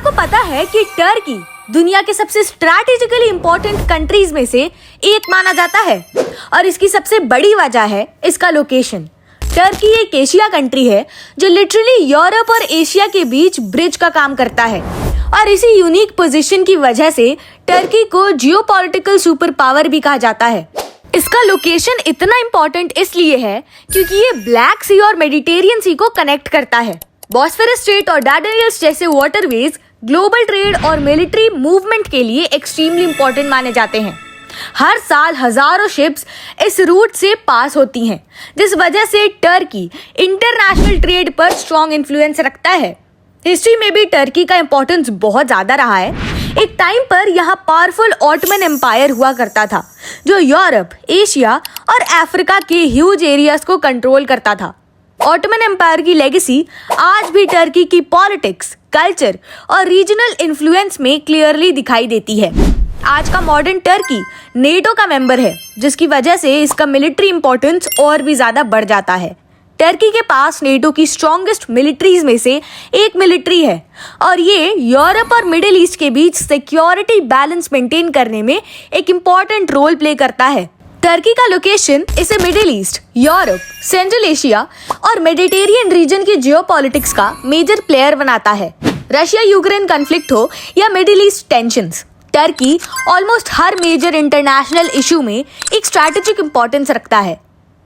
आपको पता है कि टर्की दुनिया के सबसे स्ट्रैटेजिकली इंपॉर्टेंट कंट्रीज में से एक माना जाता है और इसकी सबसे बड़ी वजह है इसका लोकेशन। टर्की एक एशिया कंट्री है जो लिटरली यूरोप और एशिया के बीच ब्रिज का काम करता है और इसी यूनिक पोजीशन की वजह से टर्की को जियोपॉलिटिकल सुपर पावर भी कहा जाता है। इसका लोकेशन इतना इम्पोर्टेंट इसलिए है क्योंकि ये ब्लैक सी और मेडिटेरियन सी को कनेक्ट करता है। बॉस्फोरस स्ट्रेट और डार्डेनियल्स जैसे वाटरवेज ग्लोबल ट्रेड और मिलिट्री मूवमेंट के लिए एक्सट्रीमली इंपॉर्टेंट माने जाते हैं। हर साल हजारों शिप्स इस रूट से पास होती हैं, जिस वजह से टर्की इंटरनेशनल ट्रेड पर स्ट्रॉन्ग इन्फ्लुएंस रखता है। हिस्ट्री में भी टर्की का इंपॉर्टेंस बहुत ज्यादा रहा है। एक टाइम पर यहाँ पावरफुल ऑटोमन एम्पायर हुआ करता था जो यूरोप, एशिया और अफ्रीका के ह्यूज एरियाज को कंट्रोल करता था। ऑटोमन एम्पायर की लेगेसी आज भी टर्की की पॉलिटिक्स, कल्चर और रीजनल इन्फ्लुएंस में क्लियरली दिखाई देती है। आज का मॉडर्न टर्की नेटो का मेंबर है, जिसकी वजह से इसका मिलिट्री इंपॉर्टेंस और भी ज्यादा बढ़ जाता है। टर्की के पास नेटो की स्ट्रॉन्गेस्ट मिलिट्रीज में से एक मिलिट्री है और ये यूरोप और मिडिल ईस्ट के बीच सिक्योरिटी बैलेंस मेंटेन करने में एक इम्पॉर्टेंट रोल प्ले करता है। टर्की का लोकेशन इसे Middle East, Europe, central Asia और मेडिटेरियन रीजन की जियोपॉलिटिक्स का मेजर प्लेयर बनाता है। रशिया यूक्रेन कॉन्फ्लिक्ट हो या Middle East tensions, Turkey almost हर मेजर इंटरनेशनल इशू में एक स्ट्रैटेजिक इंपॉर्टेंस रखता है।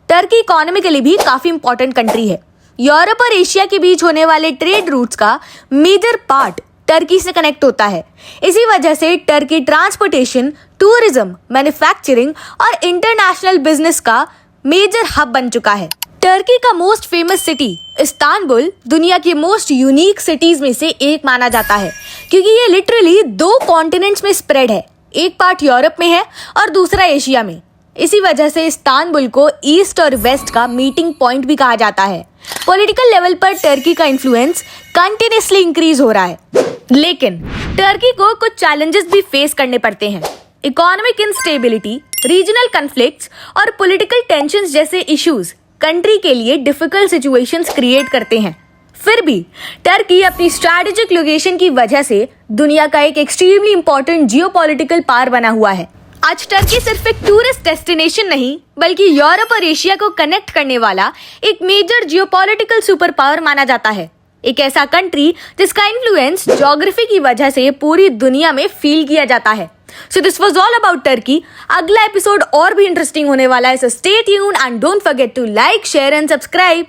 टर्की इकोनॉमिकली भी काफी इंपॉर्टेंट कंट्री है। यूरोप और एशिया के बीच होने वाले ट्रेड रूट्स का मेजर पार्ट टर्की से कनेक्ट होता है। इसी वजह से टर्की ट्रांसपोर्टेशन, टूरिज्म, मैन्युफैक्चरिंग और इंटरनेशनल बिजनेस का मेजर हब बन चुका है। टर्की का मोस्ट फेमस सिटी इस्तांबुल दुनिया की मोस्ट यूनिक सिटीज में से एक माना जाता है क्योंकि ये लिटरली 2 कॉन्टिनेंट्स में स्प्रेड है। एक पार्ट यूरोप में है और दूसरा एशिया में। इसी वजह से इस्तांबुल को ईस्ट और वेस्ट का मीटिंग पॉइंट भी कहा जाता है। पॉलिटिकल लेवल पर टर्की का इन्फ्लुएंस कंटिन्यूअसली इंक्रीज हो रहा है, लेकिन टर्की को कुछ चैलेंजेस भी फेस करने पड़ते हैं। इकोनॉमिक इंस्टेबिलिटी, रीजनल कॉन्फ्लिक्ट्स और पॉलिटिकल टेंशंस जैसे इश्यूज कंट्री के लिए डिफिकल्ट सिचुएशंस क्रिएट करते हैं। फिर भी टर्की अपनी स्ट्रैटेजिक लोकेशन की वजह से दुनिया का एक एक्सट्रीमली इंपॉर्टेंट जियोपॉलिटिकल पावर बना हुआ है। आज टर्की सिर्फ एक टूरिस्ट डेस्टिनेशन नहीं, बल्कि यूरोप और एशिया को कनेक्ट करने वाला एक मेजर जियोपॉलिटिकल सुपर पावर माना जाता है। एक ऐसा कंट्री जिसका इन्फ्लुएंस ज्योग्राफी की वजह से पूरी दुनिया में फील किया जाता है। So this was all about Turkey. अगला एपिसोड और भी इंटरेस्टिंग होने वाला है, so stay tuned and don't forget to like, share and subscribe.